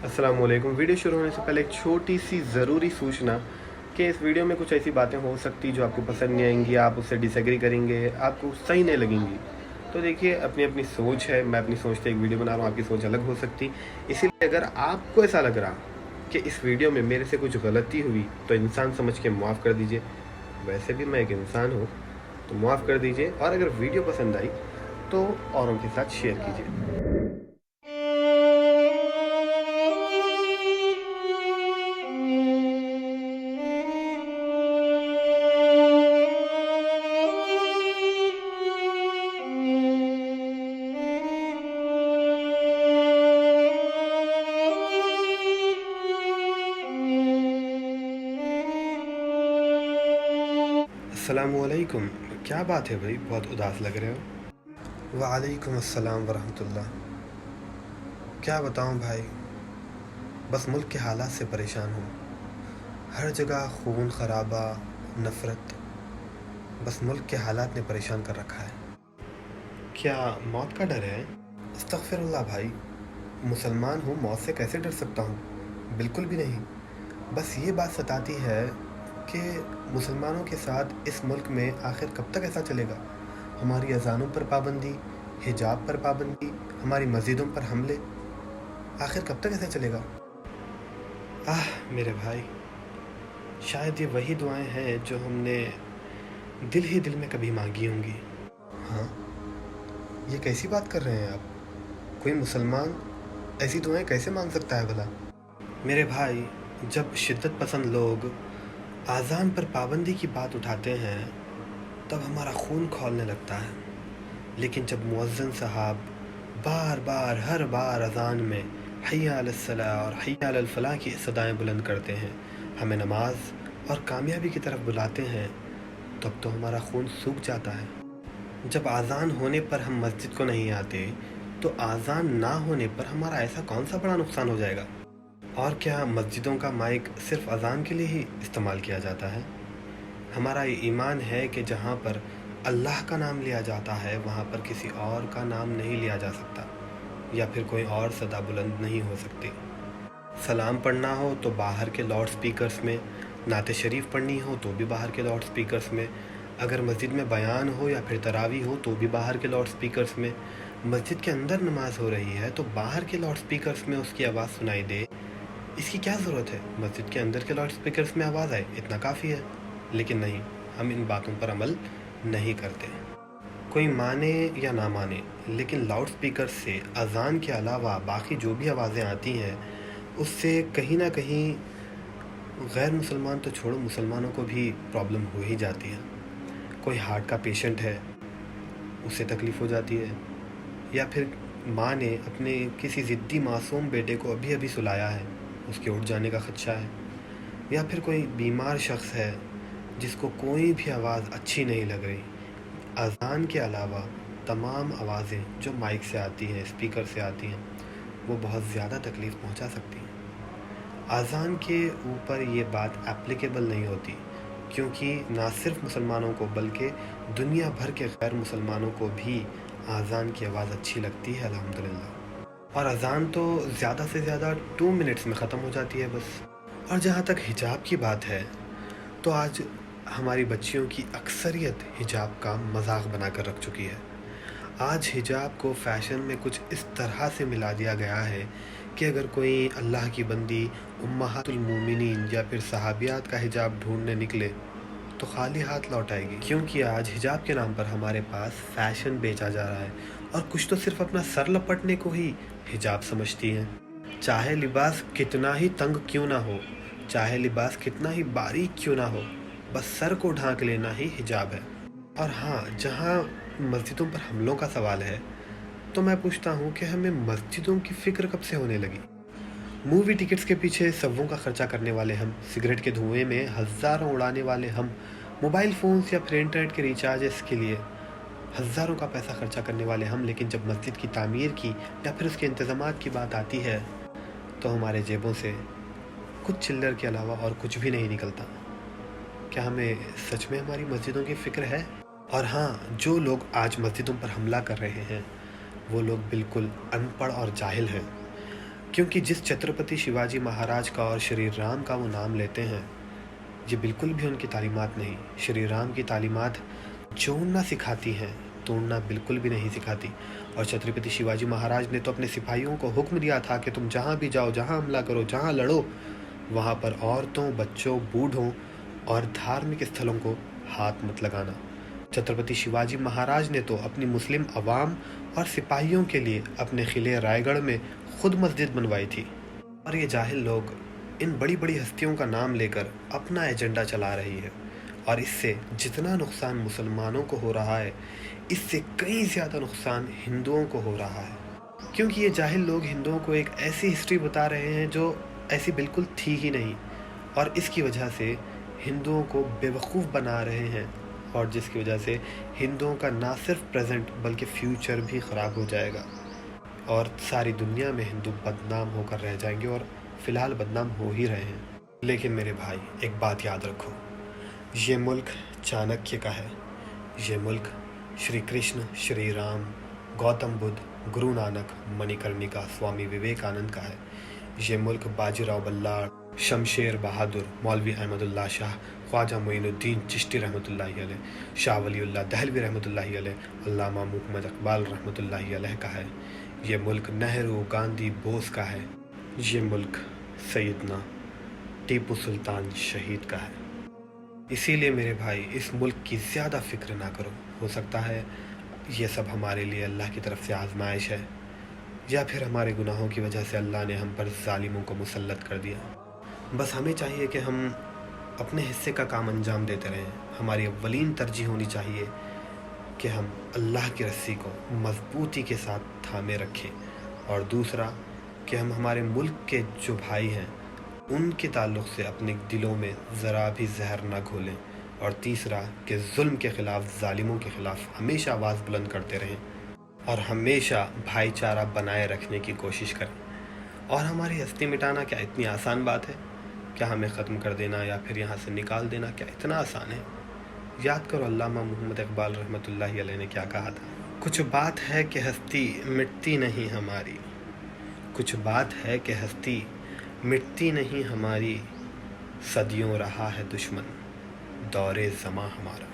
अस्सलामुअलैकुम। वीडियो शुरू होने से पहले एक छोटी सी ज़रूरी सूचना कि इस वीडियो में कुछ ऐसी बातें हो सकती जो आपको पसंद नहीं आएंगी, आप उससे डिसएग्री करेंगे, आपको सही नहीं लगेंगी। तो देखिए, अपनी अपनी सोच है, मैं अपनी सोच से एक वीडियो बना रहा हूँ, आपकी सोच अलग हो सकती। इसीलिए अगर आपको ऐसा लग रहा कि इस वीडियो में मेरे से कुछ गलती हुई तो इंसान समझ के माफ़ कर दीजिए। वैसे भी मैं एक इंसान हूँ, तो माफ़ कर दीजिए। और अगर वीडियो पसंद आई तो औरों के साथ शेयर कीजिए। अस्सलामुअलैकुम। क्या बात है भाई, बहुत उदास लग रहे हो। वालेकुम अस्सलाम वरहमतुल्लाह। क्या बताऊं भाई, बस मुल्क के हालात से परेशान हूँ। हर जगह खून खराबा, नफ़रत। बस मुल्क के हालात ने परेशान कर रखा है। क्या मौत का डर है? अस्तगफिरुल्लाह भाई, मुसलमान हूँ, मौत से कैसे डर सकता हूँ? बिल्कुल भी नहीं। बस ये बात सताती है कि मुसलमानों के साथ इस मुल्क में आखिर कब तक ऐसा चलेगा। हमारी अज़ानों पर पाबंदी, हिजाब पर पाबंदी, हमारी मस्जिदों पर हमले, आखिर कब तक ऐसा चलेगा? मेरे भाई, शायद ये वही दुआएं हैं जो हमने दिल ही दिल में कभी मांगी होंगी। हाँ, ये कैसी बात कर रहे हैं आप? कोई मुसलमान ऐसी दुआएं कैसे मांग सकता है भला? मेरे भाई, जब शिद्दत पसंद लोग आज़ान पर पाबंदी की बात उठाते हैं तब हमारा खून खौलने लगता है। लेकिन जब मुअज्जिन साहब बार बार हर बार अज़ान में हय्या अलस्सलाह और हय्या अलल फलाह की सदाएं बुलंद करते हैं, हमें नमाज और कामयाबी की तरफ बुलाते हैं, तब तो हमारा खून सूख जाता है। जब आज़ान होने पर हम मस्जिद को नहीं आते तो आज़ान ना होने पर हमारा ऐसा कौन सा बड़ा नुकसान हो जाएगा? और क्या मस्जिदों का माइक सिर्फ़ अज़ान के लिए ही इस्तेमाल किया जाता है? हमारा ये ईमान है कि जहाँ पर अल्लाह का नाम लिया जाता है वहाँ पर किसी और का नाम नहीं लिया जा सकता, या फिर कोई और सदा बुलंद नहीं हो सकती। सलाम पढ़ना हो तो बाहर के लाउड स्पीकर्स में, नाते शरीफ पढ़नी हो तो भी बाहर के लाउड स्पीकर्स में, अगर मस्जिद में बयान हो या फिर तरावी हो तो भी बाहर के लाउड स्पीकर्स में। मस्जिद के अंदर नमाज हो रही है तो बाहर के लाउड स्पीकर्स में उसकी आवाज़ सुनाई दे, इसकी क्या ज़रूरत है? मस्जिद के अंदर के लाउड स्पीकर्स में आवाज़ आए, इतना काफ़ी है। लेकिन नहीं, हम इन बातों पर अमल नहीं करते। कोई माने या ना माने, लेकिन लाउड स्पीकर से अज़ान के अलावा बाकी जो भी आवाज़ें आती हैं उससे कहीं ना कहीं गैर मुसलमान तो छोड़ो, मुसलमानों को भी प्रॉब्लम हो ही जाती है। कोई हार्ट का पेशेंट है, उससे तकलीफ़ हो जाती है। या फिर माँ ने अपने किसी ज़िद्दी मासूम बेटे को अभी अभी सुलाया है, उसके उठ जाने का ख़दशा है। या फिर कोई बीमार शख्स है जिसको कोई भी आवाज़ अच्छी नहीं लग रही। अज़ान के अलावा तमाम आवाज़ें जो माइक से आती हैं, स्पीकर से आती हैं, वो बहुत ज़्यादा तकलीफ़ पहुंचा सकती हैं। अज़ान के ऊपर ये बात एप्लीकेबल नहीं होती, क्योंकि ना सिर्फ मुसलमानों को बल्कि दुनिया भर के गैर मुसलमानों को भी अज़ान की आवाज़ अच्छी लगती है, अल्हम्दुलिल्लाह। और अज़ान तो ज़्यादा से ज़्यादा 2 मिनट्स में ख़त्म हो जाती है बस। और जहाँ तक हिजाब की बात है, तो आज हमारी बच्चियों की अक्सरियत हिजाब का मजाक बनाकर रख चुकी है। आज हिजाब को फ़ैशन में कुछ इस तरह से मिला दिया गया है कि अगर कोई अल्लाह की बंदी उम्महातुल मोमिनीन या फिर सहाबियात का हिजाब ढूंढने निकले तो खाली हाथ लौट आएगी, क्योंकि आज हिजाब के नाम पर हमारे पास फ़ैशन बेचा जा रहा है और कुछ तो सिर्फ अपना सर लपटने को ही हिजाब समझती हैं। चाहे लिबास कितना ही तंग क्यों ना हो, चाहे लिबास कितना ही बारीक क्यों ना हो, बस सर को ढांक लेना ही हिजाब है। और हाँ, जहाँ मस्जिदों पर हमलों का सवाल है, तो मैं पूछता हूँ कि हमें मस्जिदों की फ़िक्र कब से होने लगी? मूवी टिकट्स के पीछे सव्वों का खर्चा करने वाले हम, सिगरेट के धुएं में हज़ारों उड़ाने वाले हम, मोबाइल फ़ोन्स या फिर इंटरनेट के रिचार्जेस के लिए हज़ारों का पैसा खर्चा करने वाले हम, लेकिन जब मस्जिद की तामीर की या फिर उसके इंतज़ामात की बात आती है तो हमारे जेबों से कुछ चिल्लर के अलावा और कुछ भी नहीं निकलता। क्या हमें सच में हमारी मस्जिदों की फ़िक्र है? और हाँ, जो लोग आज मस्जिदों पर हमला कर रहे हैं वो लोग बिल्कुल अनपढ़ और जाहिल हैं। क्योंकि जिस छत्रपति शिवाजी महाराज का और श्री राम का वो नाम लेते हैं, ये बिल्कुल भी उनकी तालीमात नहीं। श्री राम की तालीमात जोड़ना सिखाती हैं, तोड़ना बिल्कुल भी नहीं सिखाती। और छत्रपति शिवाजी महाराज ने तो अपने सिपाहियों को हुक्म दिया था कि तुम जहाँ भी जाओ, जहाँ हमला करो, जहाँ लड़ो, वहाँ पर औरतों, बच्चों, बूढ़ों और धार्मिक स्थलों को हाथ मत लगाना। छत्रपति शिवाजी महाराज ने तो अपनी मुस्लिम अवाम और सिपाहियों के लिए अपने किले रायगढ़ में खुद मस्जिद बनवाई थी। और ये जाहिल लोग इन बड़ी बड़ी हस्तियों का नाम लेकर अपना एजेंडा चला रही है, और इससे जितना नुकसान मुसलमानों को हो रहा है, इससे कई ज़्यादा नुकसान हिंदुओं को हो रहा है। क्योंकि ये जाहिल लोग हिंदुओं को एक ऐसी हिस्ट्री बता रहे हैं जो ऐसी बिल्कुल थी ही नहीं, और इसकी वजह से हिंदुओं को बेवकूफ़ बना रहे हैं, और जिसकी वजह से हिंदुओं का ना सिर्फ प्रेजेंट बल्कि फ्यूचर भी ख़राब हो जाएगा, और सारी दुनिया में हिंदू बदनाम होकर रह जाएंगे, और फ़िलहाल बदनाम हो ही रहे हैं। लेकिन मेरे भाई, एक बात याद रखो, ये मुल्क चाणक्य का है, ये मुल्क श्री कृष्ण, श्री राम, गौतम बुद्ध, गुरु नानक, मणिकर्णिका, स्वामी विवेकानंद का है, ये मुल्क बाजीराव बल्लाळ, शमशेर बहादुर, मौलवी अहमदुल्ला शाह, ख्वाजा मोइनुद्दीन चिश्ती रहमतुल्लाहि अलैह, शाह वलीउल्लाह दहलवी रहमतुल्लाहि अलैह, अल्लामा मुहम्मद इकबाल रहमतुल्लाहि अलैह का है, ये मुल्क नेहरू, गांधी, बोस का है, ये मुल्क सैयदना टीपू सुल्तान शहीद का है। इसीलिए मेरे भाई, इस मुल्क की ज़्यादा फ़िक्र ना करो। हो सकता है ये सब हमारे लिए अल्लाह की तरफ से आजमाइश है, या फिर हमारे गुनाहों की वजह से अल्लाह ने हम पर ज़ालिमों को मुसल्लत कर दिया। बस हमें चाहिए कि हम अपने हिस्से का काम अंजाम देते रहें। हमारी अव्वलीन तरजीह होनी चाहिए कि हम अल्लाह की रस्सी को मजबूती के साथ थामे रखें, और दूसरा कि हम हमारे मुल्क के जो भाई हैं उनके ताल्लुक़ से अपने दिलों में ज़रा भी जहर ना घोलें, और तीसरा कि जुल्म के ख़िलाफ़, ज़ालिमों के ख़िलाफ़ हमेशा आवाज़ बुलंद करते रहें, और हमेशा भाईचारा बनाए रखने की कोशिश करें। और हमारी हस्ती मिटाना क्या इतनी आसान बात है? क्या हमें ख़त्म कर देना या फिर यहाँ से निकाल देना क्या इतना आसान है? याद करो अल्लामा मुहम्मद इकबाल रहमतुल्लाहि अलैह ने क्या कहा था, कुछ बात है कि हस्ती मिटती नहीं हमारी, कुछ बात है कि हस्ती मिटती नहीं हमारी, सदियों रहा है दुश्मन दौरे ज़मां हमारा।